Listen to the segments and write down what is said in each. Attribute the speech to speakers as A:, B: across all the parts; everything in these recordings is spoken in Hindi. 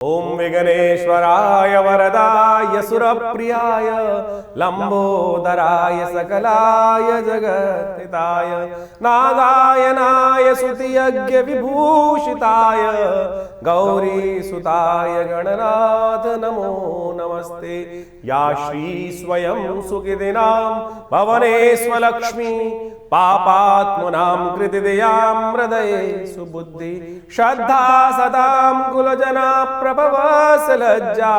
A: ओम विघ्नेश्वराय वरदाय सुरप्रियाय लंबोदराय सकलाय जगत्हिताय नागायनाय स्तुतियज्ञ विभूषिताय गौरीसुताय गणनाथ नमो नमस्ते। या श्री स्वयं सुखिदिनां भवनेश्वलक्ष्मी पापात्मनां कृतिदयां हृदये सुबुद्धि श्रद्धा सदां कुलजना प्रभवसलज्जा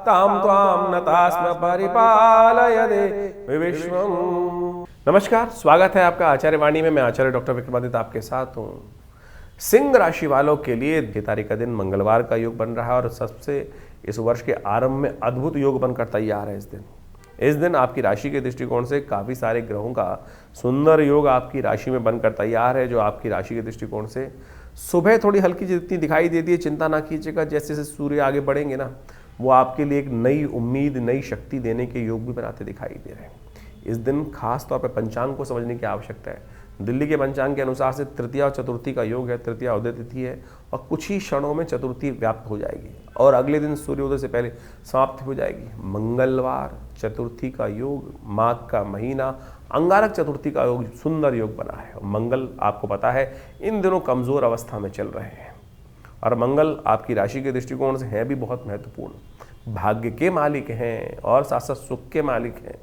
A: तां त्वां नतास्म परिपालयदे विश्वम्। नमस्कार, स्वागत है आपका आचार्य वाणी में। मैं आचार्य डॉक्टर विक्रमादित्य आपके साथ हूँ। सिंह राशि वालों के लिए 6 तारीख का दिन मंगलवार का योग बन रहा है और सबसे इस वर्ष के आरंभ में अद्भुत योग बनकर तैयार है। इस दिन आपकी राशि के दृष्टिकोण से काफ़ी सारे ग्रहों का सुंदर योग आपकी राशि में बनकर तैयार है, जो आपकी राशि के दृष्टिकोण से सुबह थोड़ी हल्की जितनी दिखाई देती है, चिंता ना कीजिएगा। जैसे जैसे सूर्य आगे बढ़ेंगे ना, वो आपके लिए एक नई उम्मीद, नई शक्ति देने के योग भी बनाते दिखाई दे रहे हैं। इस दिन खास तौर पर पंचांग को समझने की आवश्यकता है। दिल्ली के पंचांग के अनुसार से तृतीया और चतुर्थी का योग है। तृतीया उदय तिथि है और कुछ ही क्षणों में चतुर्थी व्याप्त हो जाएगी और अगले दिन सूर्योदय से पहले समाप्त हो जाएगी। मंगलवार चतुर्थी का योग, माघ का महीना, अंगारक चतुर्थी का योग, सुंदर योग बना है। मंगल आपको पता है इन दिनों कमजोर अवस्था में चल रहे हैं और मंगल आपकी राशि के दृष्टिकोण से है भी बहुत महत्वपूर्ण। भाग्य के मालिक हैं और साथ साथ सुख के मालिक हैं,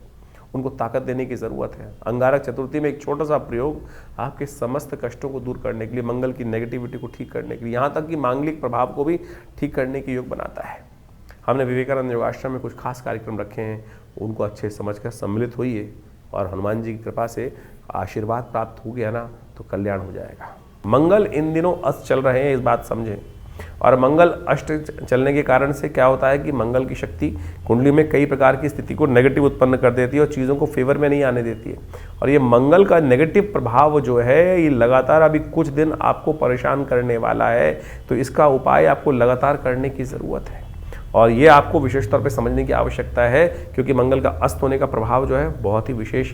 A: उनको ताकत देने की ज़रूरत है। अंगारक चतुर्थी में एक छोटा सा प्रयोग आपके समस्त कष्टों को दूर करने के लिए, मंगल की नेगेटिविटी को ठीक करने के लिए, यहाँ तक कि मांगलिक प्रभाव को भी ठीक करने के योग बनाता है। हमने विवेकानंद योगाश्रम में कुछ खास कार्यक्रम रखे हैं, उनको अच्छे समझकर सम्मिलित होइए और हनुमान जी की कृपा से आशीर्वाद प्राप्त हो गया ना तो कल्याण हो जाएगा। मंगल इन दिनों अस्त चल रहे हैं, इस बात समझें। और मंगल अष्ट चलने के कारण से क्या होता है कि मंगल की शक्ति कुंडली में कई प्रकार की स्थिति को नेगेटिव उत्पन्न कर देती है और चीज़ों को फेवर में नहीं आने देती है। और ये मंगल का नेगेटिव प्रभाव जो है, ये लगातार अभी कुछ दिन आपको परेशान करने वाला है। तो इसका उपाय आपको लगातार करने की ज़रूरत है और ये आपको विशेष तौर पे समझने की आवश्यकता है, क्योंकि मंगल का अस्त होने का प्रभाव जो है बहुत ही विशेष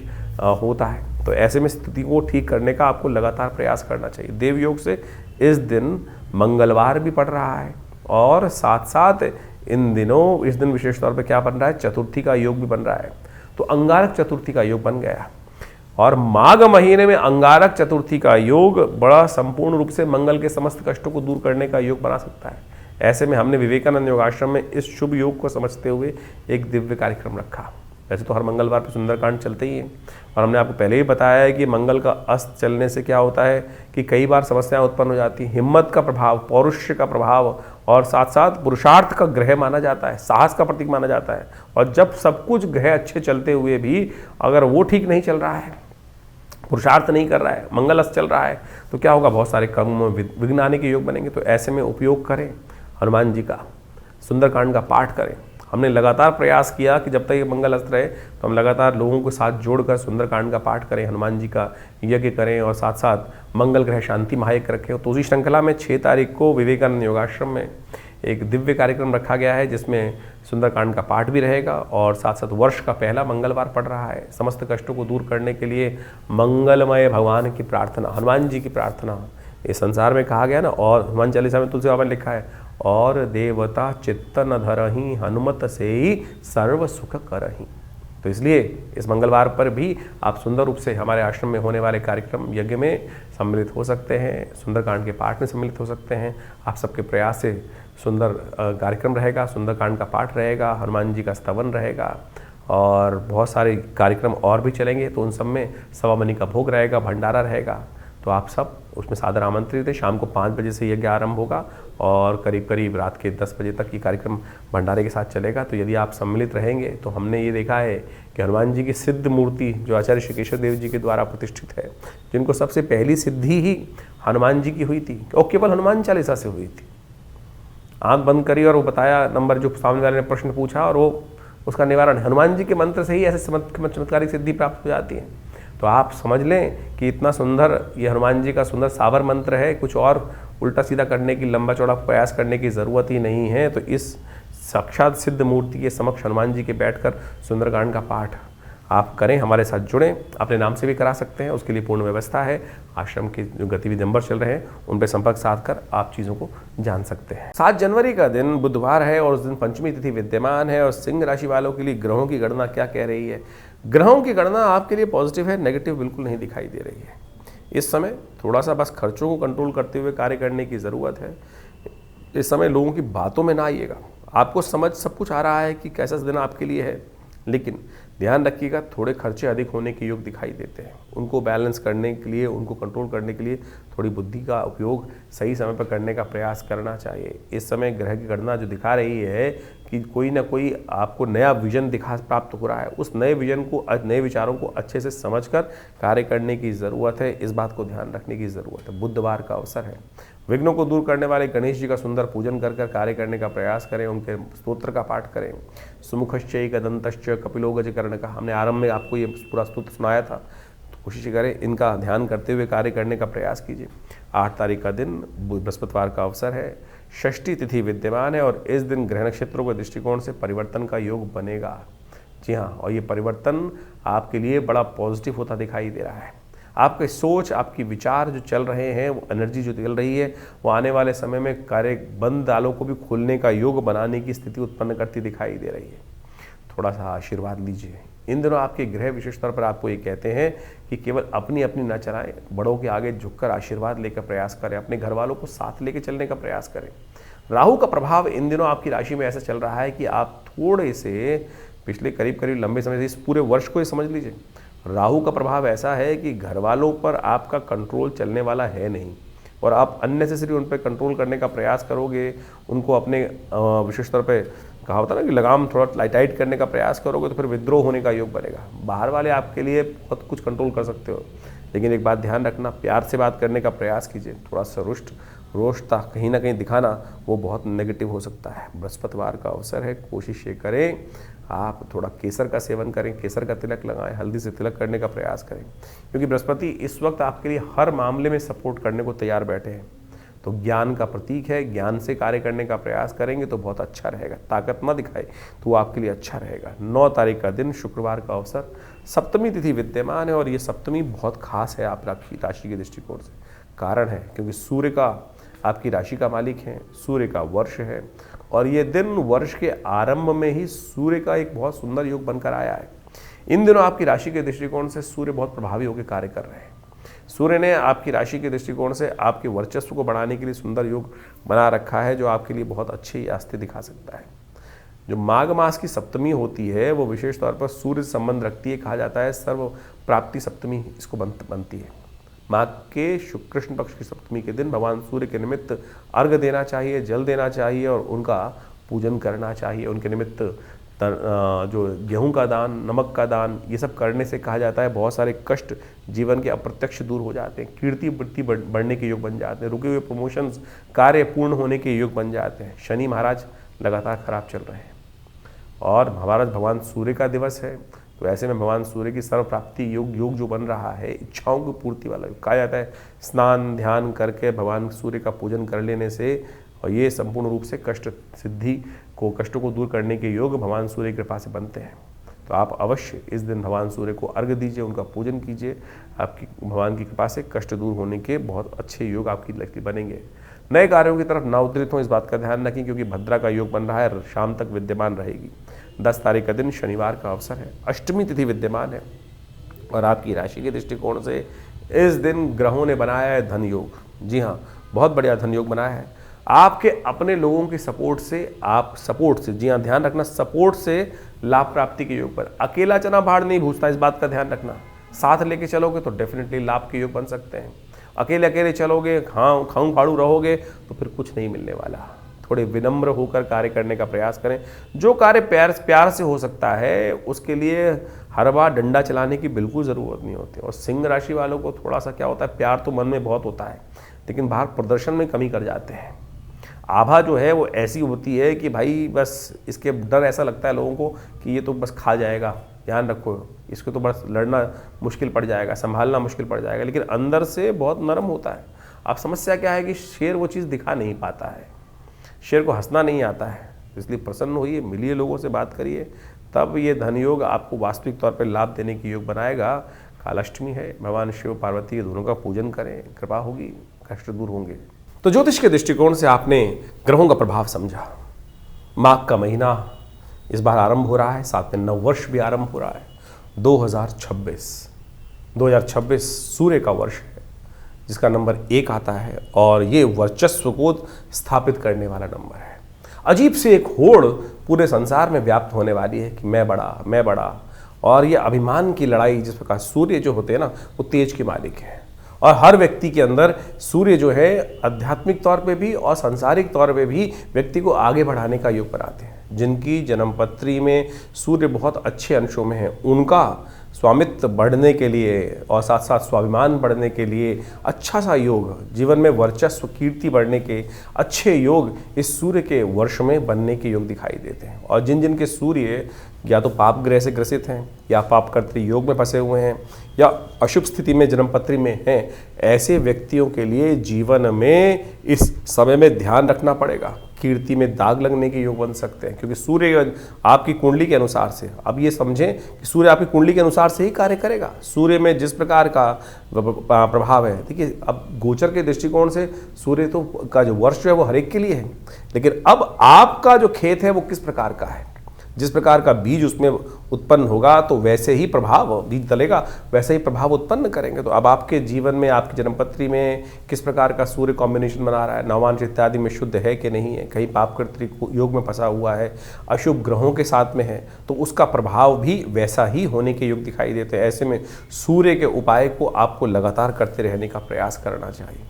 A: होता है। तो ऐसे में स्थिति को ठीक करने का आपको लगातार प्रयास करना चाहिए। देव योग से इस दिन मंगलवार भी पड़ रहा है और साथ साथ इस दिन विशेष तौर पे क्या बन रहा है, चतुर्थी का योग भी बन रहा है। तो अंगारक चतुर्थी का योग बन गया और माघ महीने में अंगारक चतुर्थी का योग बड़ा संपूर्ण रूप से मंगल के समस्त कष्टों को दूर करने का योग बना सकता है। ऐसे में हमने विवेकानंद योगाश्रम में इस शुभ योग को समझते हुए एक दिव्य कार्यक्रम रखा। वैसे तो हर मंगलवार पर सुंदरकांड चलते ही हैं और हमने आपको पहले ही बताया है कि मंगल का अस्त चलने से क्या होता है कि कई बार समस्याएं उत्पन्न हो जाती हैं। हिम्मत का प्रभाव, पौरुष का प्रभाव और साथ साथ पुरुषार्थ का ग्रह माना जाता है, साहस का प्रतीक माना जाता है। और जब सब कुछ ग्रह अच्छे चलते हुए भी अगर वो ठीक नहीं चल रहा है, पुरुषार्थ नहीं कर रहा है, मंगल अस्त चल रहा है, तो क्या होगा, बहुत सारे कर्म में विघ्न आने के योग बनेंगे। तो ऐसे में उपयोग करें हनुमान जी का, सुंदरकांड का पाठ करें। हमने लगातार प्रयास किया कि जब तक ये मंगल अस्त रहे तो हम लगातार लोगों को साथ जोड़कर सुंदरकांड का पाठ करें, हनुमान जी का यज्ञ करें और साथ साथ मंगल ग्रह शांति महायज्ञ रखें। तो उसी श्रृंखला में 6 तारीख को विवेकानंद योगाश्रम में एक दिव्य कार्यक्रम रखा गया है, जिसमें सुंदरकांड का पाठ भी रहेगा और साथ साथ वर्ष का पहला मंगलवार पड़ रहा है। समस्त कष्टों को दूर करने के लिए मंगलमय भगवान की प्रार्थना, हनुमान जी की प्रार्थना इस संसार में कहा गया ना। और हनुमान चालीसा में तुलसी बाबा ने लिखा है, और देवता चित्त न धरहि हनुमत से ही सर्व सुख करहि। तो इसलिए इस मंगलवार पर भी आप सुंदर रूप से हमारे आश्रम में होने वाले कार्यक्रम यज्ञ में सम्मिलित हो सकते हैं, सुंदरकांड के पाठ में सम्मिलित हो सकते हैं। आप सबके प्रयास से सुंदर कार्यक्रम रहेगा, सुंदरकांड का पाठ रहेगा, हनुमान जी का स्तवन रहेगा और बहुत सारे कार्यक्रम और भी चलेंगे। तो उन सब में सवा मनी का भोग रहेगा, भंडारा रहेगा। तो आप सब उसमें सादर आमंत्रित है। शाम को 5 बजे से यज्ञ आरंभ होगा और करीब करीब रात के 10 बजे तक ये कार्यक्रम भंडारे के साथ चलेगा। तो यदि आप सम्मिलित रहेंगे तो हमने ये देखा है कि हनुमान जी की सिद्ध मूर्ति जो आचार्य श्री केशव देव जी के द्वारा प्रतिष्ठित है, जिनको सबसे पहली सिद्धि ही हनुमान जी की हुई थी और केवल हनुमान चालीसा से हुई थी। आँख बंद करी और वो बताया नंबर जो सामने वाले ने प्रश्न पूछा और वो उसका निवारण हनुमान जी के मंत्र से ही ऐसे चमत्कारिक सिद्धि प्राप्त हो जाती है। तो आप समझ लें कि इतना सुंदर ये हनुमान जी का सुंदर सावर मंत्र है, कुछ और उल्टा सीधा करने की, लंबा चौड़ा प्रयास करने की ज़रूरत ही नहीं है। तो इस साक्षात सिद्ध मूर्ति के समक्ष हनुमान जी के बैठकर सुंदरकांड का पाठ आप करें, हमारे साथ जुड़ें, अपने नाम से भी करा सकते हैं, उसके लिए पूर्ण व्यवस्था है। आश्रम के जो गतिविधि नंबर चल रहे हैं उन पर संपर्क साध कर आप चीज़ों को जान सकते हैं। 7 जनवरी का दिन बुधवार है और उस दिन पंचमी तिथि विद्यमान है। और सिंह राशि वालों के लिए ग्रहों की गणना क्या कह रही है? ग्रहों की गणना आपके लिए पॉजिटिव है, नेगेटिव बिल्कुल नहीं दिखाई दे रही है। इस समय थोड़ा सा बस खर्चों को कंट्रोल करते हुए कार्य करने की ज़रूरत है। इस समय लोगों की बातों में ना आइएगा। आपको समझ सब कुछ आ रहा है कि कैसा दिन आपके लिए है, लेकिन ध्यान रखिएगा थोड़े खर्चे अधिक होने के योग दिखाई देते हैं। उनको बैलेंस करने के लिए, उनको कंट्रोल करने के लिए थोड़ी बुद्धि का उपयोग सही समय पर करने का प्रयास करना चाहिए। इस समय ग्रह की गणना जो दिखा रही है कि कोई ना कोई आपको नया विजन प्राप्त हो रहा है। उस नए विजन को, नए विचारों को अच्छे से समझकर कार्य करने की ज़रूरत है। इस बात को ध्यान रखने की ज़रूरत है। बुधवार का अवसर है। विघ्नों को दूर करने वाले गणेश जी का सुंदर पूजन कर कार्य करने का प्रयास करें, उनके स्तोत्र का पाठ करें। सुमुखश्चैक दंतश्च कपिलोगजकर्ण का हमने आरंभ में आपको ये पूरा स्तोत्र सुनाया था, तो कोशिश करें इनका ध्यान करते हुए कार्य करने का प्रयास कीजिए। 8 तारीख का दिन बृहस्पतिवार का अवसर है। षष्ठी तिथि विद्यमान है और इस दिन ग्रह नक्षत्रों के दृष्टिकोण से परिवर्तन का योग बनेगा। जी हाँ, और ये परिवर्तन आपके लिए बड़ा पॉजिटिव होता दिखाई दे रहा है। आपकी सोच, आपकी विचार जो चल रहे हैं, वो एनर्जी जो चल रही है, वो आने वाले समय में कार्य बंद दालों को भी खोलने का योग बनाने की स्थिति उत्पन्न करती दिखाई दे रही है। थोड़ा सा आशीर्वाद लीजिए। इन दिनों आपके ग्रह विशेष तौर पर आपको ये कहते हैं कि केवल अपनी अपनी न चलाएं, बड़ों के आगे झुककर आशीर्वाद लेकर प्रयास करें, अपने घर वालों को साथ लेकर चलने का प्रयास करें। राहु का प्रभाव इन दिनों आपकी राशि में ऐसा चल रहा है कि आप थोड़े से पिछले करीब लंबे समय से, इस पूरे वर्ष को ही समझ लीजिए, राहु का प्रभाव ऐसा है कि घर वालों पर आपका कंट्रोल चलने वाला है नहीं, और आप अननेसेसरी उन पर कंट्रोल करने का प्रयास करोगे, उनको अपने विशेष तौर पे कहा होता है ना कि लगाम थोड़ा टाइट करने का प्रयास करोगे, तो फिर विद्रोह होने का योग बनेगा। बाहर वाले आपके लिए बहुत कुछ कंट्रोल कर सकते हो, लेकिन एक बात ध्यान रखना, प्यार से बात करने का प्रयास कीजिए। थोड़ा सा रोष्टता कहीं ना कहीं दिखाना वो बहुत नेगेटिव हो सकता है। बृहस्पतिवार का अवसर है, कोशिश ये करें आप थोड़ा केसर का सेवन करें, केसर का तिलक लगाएं, हल्दी से तिलक करने का प्रयास करें, क्योंकि बृहस्पति इस वक्त आपके लिए हर मामले में सपोर्ट करने को तैयार बैठे हैं। तो ज्ञान का प्रतीक है, ज्ञान से कार्य करने का प्रयास करेंगे तो बहुत अच्छा रहेगा। ताकत न दिखाए तो वो आपके लिए अच्छा रहेगा। 9 तारीख का दिन शुक्रवार का अवसर, सप्तमी तिथि विद्यमान है और ये सप्तमी बहुत खास है आपकी राशि के दृष्टिकोण से। कारण है क्योंकि सूर्य का आपकी राशि का मालिक है, सूर्य का वर्ष है, और ये दिन वर्ष के आरंभ में ही सूर्य का एक बहुत सुंदर योग बनकर आया है। इन दिनों आपकी राशि के दृष्टिकोण से सूर्य बहुत प्रभावी होकर कार्य कर रहे हैं। सूर्य ने आपकी राशि के दृष्टिकोण से आपके वर्चस्व को बढ़ाने के लिए सुंदर योग बना रखा है, जो आपके लिए बहुत अच्छी आस्थे दिखा सकता है। जो माघ मास की सप्तमी होती है वो विशेष तौर पर सूर्य से संबंध रखती है। कहा जाता है सर्व प्राप्ति सप्तमी इसको बनती है। माघ के कृष्ण पक्ष की सप्तमी के दिन भगवान सूर्य के निमित्त अर्घ्य देना चाहिए, जल देना चाहिए और उनका पूजन करना चाहिए। उनके निमित्त जो गेहूं का दान, नमक का दान, ये सब करने से कहा जाता है बहुत सारे कष्ट जीवन के अप्रत्यक्ष दूर हो जाते हैं, कीर्ति वृद्धि बढ़ने के योग बन जाते हैं, रुके हुए प्रमोशंस कार्य पूर्ण होने के योग बन जाते हैं। शनि महाराज लगातार खराब चल रहे हैं और महाराज भगवान सूर्य का दिवस है, तो ऐसे में भगवान सूर्य की सर्व प्राप्ति योग जो बन रहा है, इच्छाओं की पूर्ति वाला योग। कहा जाता है स्नान ध्यान करके भगवान सूर्य का पूजन कर लेने से, और ये संपूर्ण रूप से कष्टों को दूर करने के योग भगवान सूर्य की कृपा से बनते हैं। तो आप अवश्य इस दिन भगवान सूर्य को अर्घ्य दीजिए, उनका पूजन कीजिए। आपकी भगवान की कृपा से कष्ट दूर होने के बहुत अच्छे योग आपकी लाइफ बनेंगे। नए कार्यों की तरफ ना उतरित हों, इस बात का ध्यान रखें, क्योंकि भद्रा का योग बन रहा है, शाम तक विद्यमान रहेगी। 10 तारीख का दिन शनिवार का अवसर है, अष्टमी तिथि विद्यमान है और आपकी राशि के दृष्टिकोण से इस दिन ग्रहों ने बनाया है धन योग। जी हाँ, बहुत बढ़िया धन योग बनाया है। आपके अपने लोगों की सपोर्ट से जी हाँ, ध्यान रखना, सपोर्ट से लाभ प्राप्ति के योग पर। अकेला चना भाड़ नहीं भूजता, इस बात का ध्यान रखना। साथ लेके चलोगे तो डेफिनेटली लाभ के योग बन सकते हैं। अकेले चलोगे, खाऊं फाड़ू रहोगे तो फिर कुछ नहीं मिलने वाला। थोड़े विनम्र होकर कार्य करने का प्रयास करें। जो कार्य प्यार से हो सकता है उसके लिए हर बार डंडा चलाने की बिल्कुल ज़रूरत नहीं होती। और सिंह राशि वालों को थोड़ा सा क्या होता है, प्यार तो मन में बहुत होता है लेकिन बाहर प्रदर्शन में कमी कर जाते हैं। आभा जो है वो ऐसी होती है कि भाई बस इसके डर ऐसा लगता है लोगों को कि ये तो बस खा जाएगा, ध्यान रखो, इसको तो बस लड़ना मुश्किल पड़ जाएगा, संभालना मुश्किल पड़ जाएगा, लेकिन अंदर से बहुत नरम होता है। अब समस्या क्या है कि शेर वो चीज़ दिखा नहीं पाता है, शेर को हंसना नहीं आता है, इसलिए प्रसन्न होइए, मिलिए, लोगों से बात करिए, तब ये धन योग आपको वास्तविक तौर पर लाभ देने की योग बनाएगा। कालाष्टमी है, भगवान शिव पार्वती दोनों का पूजन करें, कृपा होगी, कष्ट दूर होंगे। तो ज्योतिष के दृष्टिकोण से आपने ग्रहों का प्रभाव समझा। माघ का महीना इस बार आरंभ हो रहा है, साथ में नव वर्ष भी आरंभ हो रहा है। 2026 सूर्य का वर्ष है, जिसका नंबर 1 आता है और ये वर्चस्व को स्थापित करने वाला नंबर है। अजीब से एक होड़ पूरे संसार में व्याप्त होने वाली है कि मैं बड़ा, और ये अभिमान की लड़ाई, जिस प्रकार सूर्य जो होते हैं ना, वो तेज के मालिक हैं, और हर व्यक्ति के अंदर सूर्य जो है आध्यात्मिक तौर पे भी और सांसारिक तौर पे भी व्यक्ति को आगे बढ़ाने का योग बनाते हैं। जिनकी जन्मपत्री में सूर्य बहुत अच्छे अंशों में है, उनका स्वामित्व बढ़ने के लिए और साथ साथ स्वाभिमान बढ़ने के लिए अच्छा सा योग, जीवन में वर्चस्व कीर्ति बढ़ने के अच्छे योग इस सूर्य के वर्ष में बनने के योग दिखाई देते हैं। और जिन जिन के सूर्य या तो पाप ग्रह से ग्रसित हैं, या पाप कर्तृ योग में फंसे हुए हैं, या अशुभ स्थिति में जन्मपत्री में हैं, ऐसे व्यक्तियों के लिए जीवन में इस समय में ध्यान रखना पड़ेगा। कीर्ति में दाग लगने के योग बन सकते हैं, क्योंकि सूर्य आपकी कुंडली के अनुसार से, अब ये समझें कि सूर्य आपकी कुंडली के अनुसार से ही कार्य करेगा। सूर्य में जिस प्रकार का प्रभाव है, देखिए अब गोचर के दृष्टिकोण से सूर्य तो का जो वर्ष जो है वो हर एक के लिए है, लेकिन अब आपका जो खेत है वो किस प्रकार का है, जिस प्रकार का बीज उसमें उत्पन्न होगा तो वैसे ही प्रभाव, बीज डलेगा वैसे ही प्रभाव उत्पन्न करेंगे। तो अब आपके जीवन में, आपकी जन्मपत्री में किस प्रकार का सूर्य कॉम्बिनेशन बना रहा है, नवांश इत्यादि में शुद्ध है कि नहीं है, कहीं पाप कर्तृ योग में फंसा हुआ है, अशुभ ग्रहों के साथ में है, तो उसका प्रभाव भी वैसा ही होने के योग दिखाई देते हैं। ऐसे में सूर्य के उपाय को आपको लगातार करते रहने का प्रयास करना चाहिए।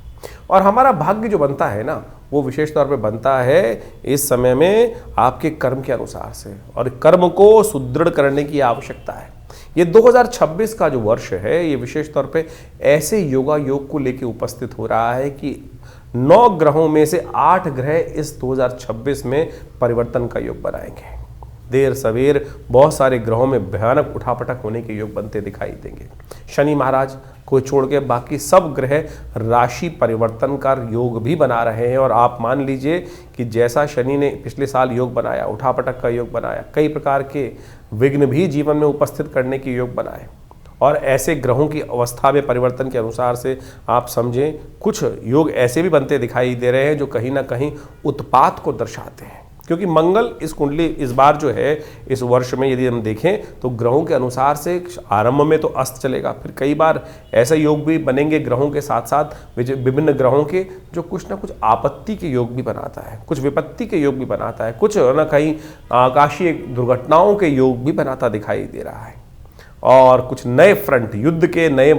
A: और हमारा भाग्य जो बनता है ना, वो विशेष तौर पे बनता है इस समय में आपके कर्म के अनुसार से, और कर्म को सुदृढ़ करने की आवश्यकता है। ये 2026 का जो वर्ष है, ये विशेष तौर पे ऐसे योगा योग को लेके उपस्थित हो रहा है कि 9 ग्रहों में से 8 ग्रह इस 2026 में परिवर्तन का योग बनाएंगे। देर सवेर बहुत सारे ग्रहों में भयानक उठापटक होने के योग बनते दिखाई देंगे। शनि महाराज को छोड़ के बाकी सब ग्रह राशि परिवर्तन का योग भी बना रहे हैं। और आप मान लीजिए कि जैसा शनि ने पिछले साल योग बनाया, उठापटक का योग बनाया, कई प्रकार के विघ्न भी जीवन में उपस्थित करने के योग बनाए, और ऐसे ग्रहों की अवस्था में परिवर्तन के अनुसार से आप समझें कुछ योग ऐसे भी बनते दिखाई दे रहे हैं जो कहीं ना कहीं उत्पात को दर्शाते हैं। क्योंकि मंगल इस कुंडली इस बार जो है इस वर्ष में यदि हम देखें तो ग्रहों के अनुसार से आरंभ में तो अस्त चलेगा, फिर कई बार ऐसे योग भी बनेंगे ग्रहों के साथ साथ विभिन्न ग्रहों के, जो कुछ ना कुछ आपत्ति के योग भी बनाता है, कुछ विपत्ति के योग भी बनाता है, कुछ ना कहीं आकाशीय दुर्घटनाओं के योग भी बनाता दिखाई दे रहा है, और कुछ नए फ्रंट, युद्ध के नए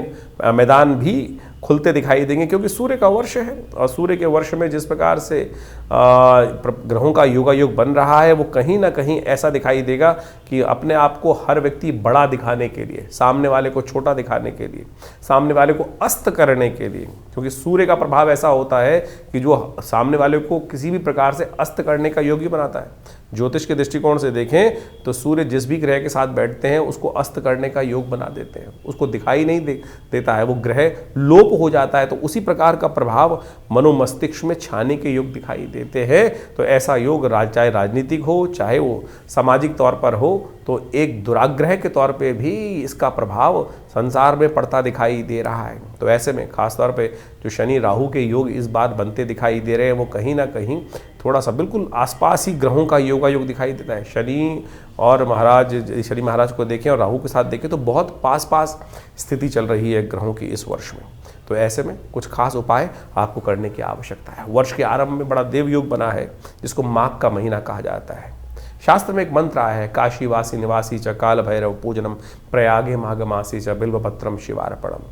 A: मैदान भी खुलते दिखाई देंगे। क्योंकि सूर्य का वर्ष है, और सूर्य के वर्ष में जिस प्रकार से ग्रहों का योगा योग बन रहा है, वो कहीं ना कहीं ऐसा दिखाई देगा कि अपने आप को हर व्यक्ति बड़ा दिखाने के लिए, सामने वाले को छोटा दिखाने के लिए, सामने वाले को अस्त करने के लिए, क्योंकि सूर्य का प्रभाव ऐसा होता है कि जो सामने वाले को किसी भी प्रकार से अस्त करने का योग ही बनाता है। ज्योतिष के दृष्टिकोण से देखें तो सूर्य जिस भी ग्रह के साथ बैठते हैं उसको अस्त करने का योग बना देते हैं, उसको दिखाई नहीं देता है, वो ग्रह लोप हो जाता है। तो उसी प्रकार का प्रभाव मनोमस्तिष्क में छाने के योग दिखाई देते हैं। तो ऐसा योग चाहे राजनीतिक हो, चाहे वो सामाजिक तौर पर हो, तो एक दुराग्रह के तौर पे भी इसका प्रभाव संसार में पड़ता दिखाई दे रहा है। तो ऐसे में खासतौर पे जो शनि राहु के योग इस बार बनते दिखाई दे रहे हैं, वो कहीं ना कहीं थोड़ा सा बिल्कुल आसपास ही ग्रहों का योगा योग दिखाई देता है। शनि महाराज को देखें और राहु के साथ देखें तो बहुत पास स्थिति चल रही है ग्रहों की इस वर्ष में। तो ऐसे में कुछ खास उपाय आपको करने की आवश्यकता है। वर्ष के आरंभ में बड़ा देव योग बना है, जिसको माघ का महीना कहा जाता है। शास्त्र में एक मंत्र आया है, काशीवासी निवासी च काल भैरव पूजनम प्रयागे माघमासी च बिल्वपत्रम शिवार्पणम।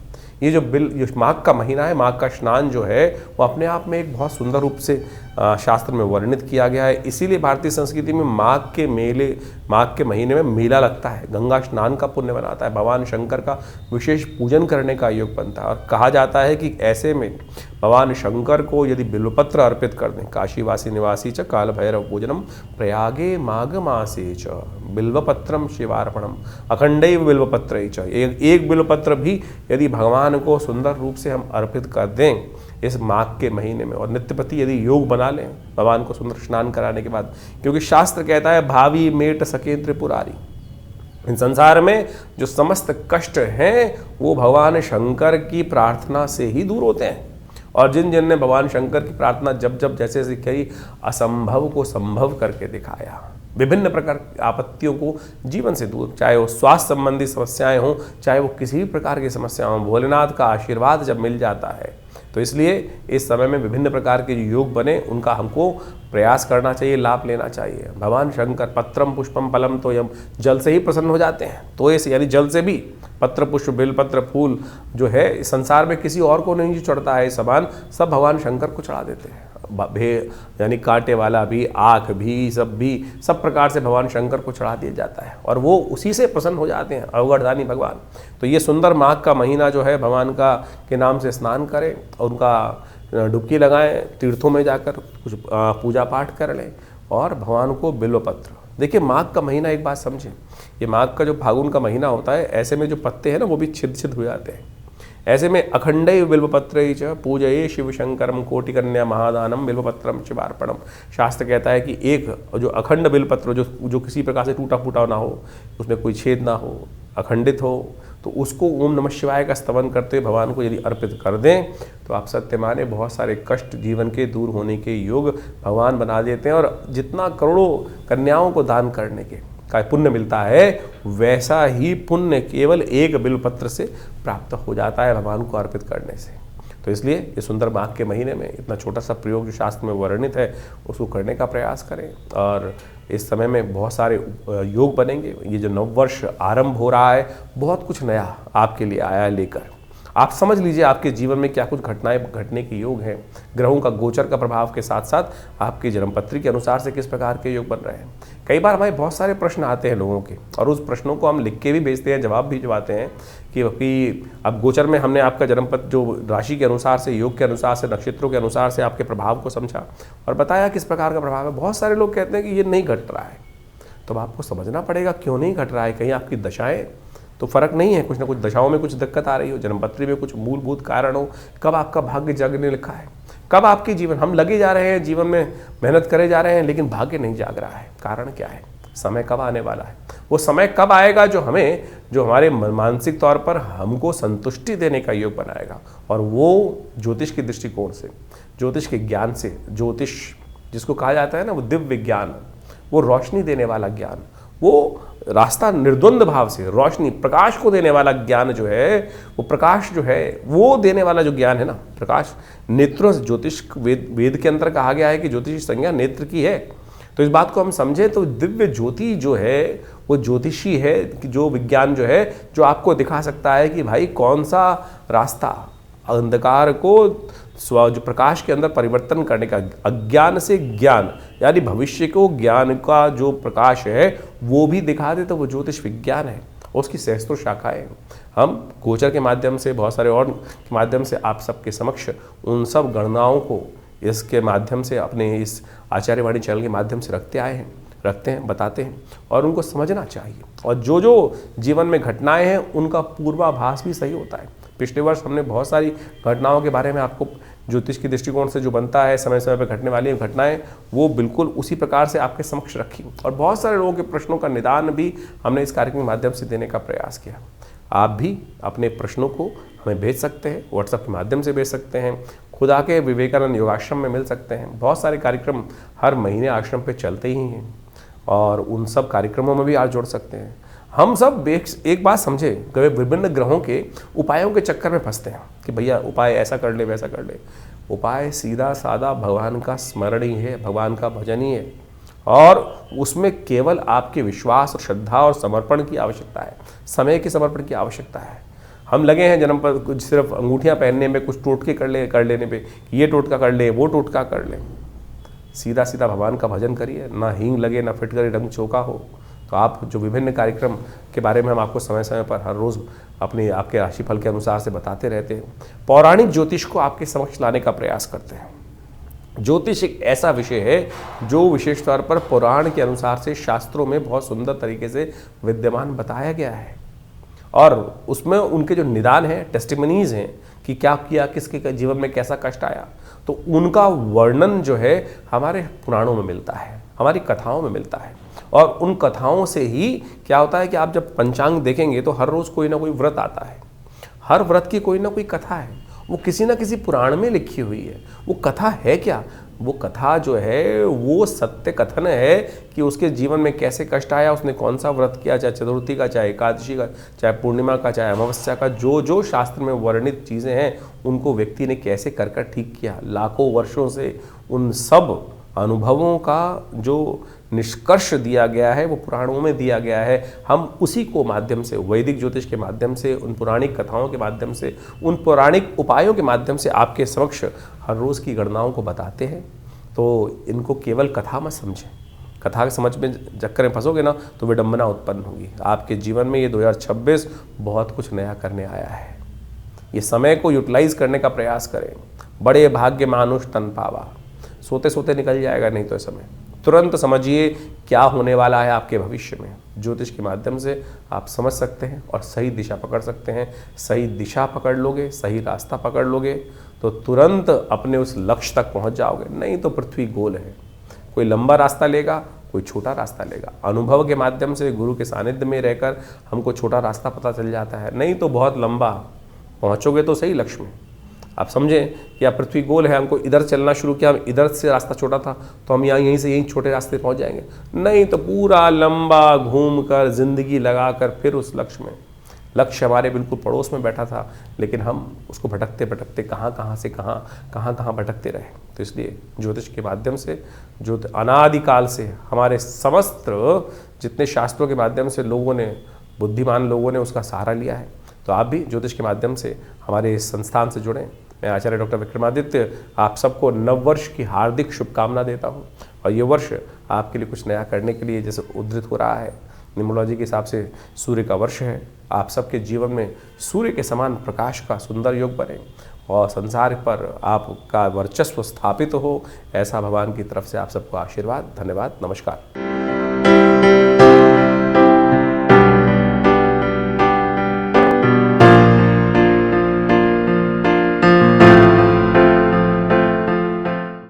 A: ये जो माघ का महीना है, माघ का स्नान जो है वो अपने आप में एक बहुत सुंदर रूप से शास्त्र में वर्णित किया गया है। इसीलिए भारतीय संस्कृति में माघ के महीने में मेला लगता है, गंगा स्नान का पुण्य बनाता है, भगवान शंकर का विशेष पूजन करने का योग बनता है। और कहा जाता है कि ऐसे में भगवान शंकर को यदि बिल्वपत्र अर्पित कर दें, काशीवासी निवासी च काल भैरव पूजनम प्रयागे माघ मासे च बिल्वपत्रम शिवार्पणम अखंडैव बिल्वपत्र च, एक बिल्वपत्र भी यदि भगवान को सुंदर रूप से हम अर्पित कर दें इस माघ के महीने में, और नित्यपति यदि योग बना लें भगवान को सुंदर स्नान कराने के बाद, क्योंकि शास्त्र कहता है भावी मेट सके त्रिपुरारी, इन संसार में जो समस्त कष्ट हैं वो भगवान शंकर की प्रार्थना से ही दूर होते हैं। और जिन जिन ने भगवान शंकर की प्रार्थना जब जब जैसे जैसे कही, असंभव को संभव करके दिखाया, विभिन्न प्रकार की आपत्तियों को जीवन से दूर, चाहे वो स्वास्थ्य संबंधी समस्याएं हों, चाहे वो किसी भी प्रकार की समस्या हों, भोलेनाथ का आशीर्वाद जब मिल जाता है तो इसलिए इस समय में विभिन्न प्रकार के जो योग बने उनका हमको प्रयास करना चाहिए, लाभ लेना चाहिए। भगवान शंकर पत्रम पुष्पम फलम तोयम, जल से ही प्रसन्न हो जाते हैं। तो ऐसे यानी जल से भी, पत्र पुष्प बेलपत्र फूल जो है संसार में किसी और को नहीं चढ़ता है, सामान सब भगवान शंकर को चढ़ा देते हैं। यानी कांटे वाला भी, आँख भी, सब प्रकार से भगवान शंकर को चढ़ा दिया जाता है और वो उसी से प्रसन्न हो जाते हैं, अवगढ़दानी भगवान। तो ये सुंदर माघ का महीना जो है भगवान का के नाम से स्नान करें और उनका डुबकी लगाएं, तीर्थों में जाकर कुछ पूजा पाठ कर लें और भगवान को बिल्वपत्र। देखिए माघ का महीना एक बात समझें, ये माघ का जो फागुन का महीना होता है, ऐसे में जो पत्ते हैं ना वो भी छिद हो जाते हैं। ऐसे में अखंडैव बिल्वपत्रैः च पूजये शिव शंकरम कोटिकन्या महादानम बिल्वपत्रम शिवार्पणम। शास्त्र कहता है कि एक जो अखंड बिल्वपत्र जो किसी प्रकार से टूटा फूटा ना हो, उसमें कोई छेद ना हो, अखंडित हो, तो उसको ओम नमः शिवाय का स्तवन करते हुए भगवान को यदि अर्पित कर दें तो आप सत्य माने बहुत सारे कष्ट जीवन के दूर होने के योग भगवान बना देते हैं। और जितना करोड़ों कन्याओं को दान करने के का पुण्य मिलता है, वैसा ही पुण्य केवल एक बिल्वपत्र से प्राप्त हो जाता है भगवान को अर्पित करने से। तो इसलिए ये सुंदर माघ के महीने में इतना छोटा सा प्रयोग जो शास्त्र में वर्णित है उसको करने का प्रयास करें। और इस समय में बहुत सारे योग बनेंगे। ये जो नववर्ष आरंभ हो रहा है, बहुत कुछ नया आपके लिए आया है लेकर। आप समझ लीजिए आपके जीवन में क्या कुछ घटनाएं घटने के योग हैं। ग्रहों का गोचर का प्रभाव के साथ साथ आपकी जन्मपत्री के अनुसार से किस प्रकार के योग बन रहे हैं। कई बार हमारे बहुत सारे प्रश्न आते हैं लोगों के और उस प्रश्नों को हम लिख के भी भेजते हैं, जवाब भी भिजवाते हैं कि अब गोचर में हमने आपका जन्मपत्र जो राशि के अनुसार से, योग के अनुसार से, नक्षत्रों के अनुसार से आपके प्रभाव को समझा और बताया किस प्रकार का प्रभाव है। बहुत सारे लोग कहते हैं कि ये नहीं घट रहा है, तो आपको समझना पड़ेगा क्यों नहीं घट रहा है। कहीं आपकी दशाएं तो फर्क नहीं है, कुछ ना कुछ दशाओं में कुछ दिक्कत आ रही हो, जन्मपत्री में कुछ मूलभूत कारण हो, कब आपका भाग्य जागने लिखा है, कब आपके जीवन, हम लगे जा रहे हैं जीवन में, मेहनत करे जा रहे हैं लेकिन भाग्य नहीं जाग रहा है। कारण क्या है? समय कब आने वाला है? वो समय कब आएगा जो हमारे मानसिक तौर पर हमको संतुष्टि देने का योग बनाएगा। और वो ज्योतिष के दृष्टिकोण से, ज्योतिष के ज्ञान से, ज्योतिष जिसको कहा जाता है ना वो दिव्य ज्ञान, वो रोशनी देने वाला ज्ञान, वो रास्ता निर्द्वंद भाव से रोशनी प्रकाश को देने वाला ज्ञान जो है, वो प्रकाश जो है वो देने वाला जो ज्ञान है ना, प्रकाश नेत्रों से, ज्योतिष वेद के अंदर कहा गया है कि ज्योतिष संज्ञा नेत्र की है। तो इस बात को हम समझें तो दिव्य ज्योति जो है वो ज्योतिषी है, जो विज्ञान जो है जो आपको दिखा सकता है कि भाई कौन सा रास्ता अंधकार को जो प्रकाश के अंदर परिवर्तन करने का, अज्ञान से ज्ञान यानी भविष्य को ज्ञान का जो प्रकाश है वो भी दिखा दे, तो वो ज्योतिष विज्ञान है। उसकी सहस्त्रों शाखाएं हम गोचर के माध्यम से, बहुत सारे और के माध्यम से आप सबके समक्ष उन सब गणनाओं को इसके माध्यम से अपने इस आचार्यवाणी चैनल के माध्यम से रखते हैं, बताते हैं और उनको समझना चाहिए। और जो जो जीवन में घटनाएं हैं उनका पूर्वाभास भी सही होता है। पिछले वर्ष हमने बहुत सारी घटनाओं के बारे में आपको ज्योतिष की दृष्टिकोण से जो बनता है, समय समय पर घटने वाली घटनाएं, वो बिल्कुल उसी प्रकार से आपके समक्ष रखी और बहुत सारे लोगों के प्रश्नों का निदान भी हमने इस कार्यक्रम के माध्यम से देने का प्रयास किया। आप भी अपने प्रश्नों को हमें भेज सकते हैं, व्हाट्सएप के माध्यम से भेज सकते हैं, खुद आके विवेकानंद योगाश्रम में मिल सकते हैं। बहुत सारे कार्यक्रम हर महीने आश्रम पे चलते ही हैं और उन सब कार्यक्रमों में भी आप जुड़ सकते हैं। हम सब एक बात समझे, कभी विभिन्न ग्रहों के उपायों के चक्कर में फंसते हैं कि भैया उपाय ऐसा कर ले, वैसा कर ले। उपाय सीधा साधा भगवान का स्मरण ही है, भगवान का भजन ही है और उसमें केवल आपके विश्वास और श्रद्धा और समर्पण की आवश्यकता है, समय के समर्पण की आवश्यकता है। हम लगे हैं जन्म पर कुछ सिर्फ अंगूठियां पहनने में, कुछ टोटके कर लेने पे, ये टोटका कर ले, वो टोटका कर ले। सीधा सीधा भगवान का भजन करिए, ना हींग लगे ना फिटकरी रंग चौका हो। तो आप जो विभिन्न कार्यक्रम के बारे में हम आपको समय समय पर हर रोज़ आपके राशिफल के अनुसार से बताते रहते हैं, पौराणिक ज्योतिष को आपके समक्ष लाने का प्रयास करते हैं। ज्योतिष एक ऐसा विषय है जो विशेष तौर पर पुराण के अनुसार से शास्त्रों में बहुत सुंदर तरीके से विद्यमान बताया गया है और उसमें उनके जो निदान हैं, टेस्टिमनीज हैं कि क्या किया, किसके जीवन में कैसा कष्ट आया, तो उनका वर्णन जो है हमारे पुराणों में मिलता है, हमारी कथाओं में मिलता है और उन कथाओं से ही क्या होता है कि आप जब पंचांग देखेंगे तो हर रोज़ कोई ना कोई व्रत आता है, हर व्रत की कोई ना कोई कथा है, वो किसी ना किसी पुराण में लिखी हुई है। वो कथा है क्या? वो कथा जो है वो सत्य कथन है कि उसके जीवन में कैसे कष्ट आया, उसने कौन सा व्रत किया, चाहे चतुर्थी का, चाहे एकादशी का, चाहे पूर्णिमा का, चाहे अमावस्या का, जो जो शास्त्र में वर्णित चीज़ें हैं उनको व्यक्ति ने कैसे कर कर ठीक किया। लाखों वर्षों से उन सब अनुभवों का जो निष्कर्ष दिया गया है वो पुराणों में दिया गया है। हम उसी को माध्यम से, वैदिक ज्योतिष के माध्यम से, उन पौराणिक कथाओं के माध्यम से, उन पौराणिक उपायों के माध्यम से आपके समक्ष हर रोज़ की गणनाओं को बताते हैं। तो इनको केवल कथा मत समझें। कथा के समझ में चक्कर में फंसोगे ना तो विडंबना उत्पन्न होगी आपके जीवन में। ये 2026 बहुत कुछ नया करने आया है। ये समय को यूटिलाइज करने का प्रयास करें। बड़े भाग्य मानुष तन पावा, सोते सोते निकल जाएगा नहीं तो समय। तुरंत समझिए क्या होने वाला है आपके भविष्य में। ज्योतिष के माध्यम से आप समझ सकते हैं और सही दिशा पकड़ सकते हैं। सही दिशा पकड़ लोगे, सही रास्ता पकड़ लोगे तो तुरंत अपने उस लक्ष्य तक पहुंच जाओगे। नहीं तो पृथ्वी गोल है, कोई लंबा रास्ता लेगा, कोई छोटा रास्ता लेगा। अनुभव के माध्यम से, गुरु के सानिध्य में रहकर हमको छोटा रास्ता पता चल जाता है, नहीं तो बहुत लंबा पहुंचोगे तो सही लक्ष्य में। आप समझें कि आप पृथ्वी गोल है, हमको इधर चलना शुरू किया, हम इधर से रास्ता छोटा था तो हम यहीं से यहीं छोटे रास्ते पहुंच जाएंगे। नहीं तो पूरा लंबा घूमकर जिंदगी लगाकर फिर उस लक्ष्य में। लक्ष्य हमारे बिल्कुल पड़ोस में बैठा था लेकिन हम उसको भटकते भटकते कहाँ से कहाँ भटकते रहे। तो इसलिए ज्योतिष के माध्यम से, जो अनादिकाल से हमारे समस्त जितने शास्त्रों के माध्यम से लोगों ने, बुद्धिमान लोगों ने उसका सहारा लिया है, तो आप भी ज्योतिष के माध्यम से हमारे इस संस्थान से जुड़ें। मैं आचार्य डॉक्टर विक्रमादित्य आप सबको नववर्ष की हार्दिक शुभकामना देता हूं। और ये वर्ष आपके लिए कुछ नया करने के लिए जैसे उद्धृत हो रहा है, न्यूमरोलॉजी के हिसाब से सूर्य का वर्ष है। आप सबके जीवन में सूर्य के समान प्रकाश का सुंदर योग बने और संसार पर आपका वर्चस्व स्थापित हो, ऐसा भगवान की तरफ से आप सबको आशीर्वाद। धन्यवाद, नमस्कार।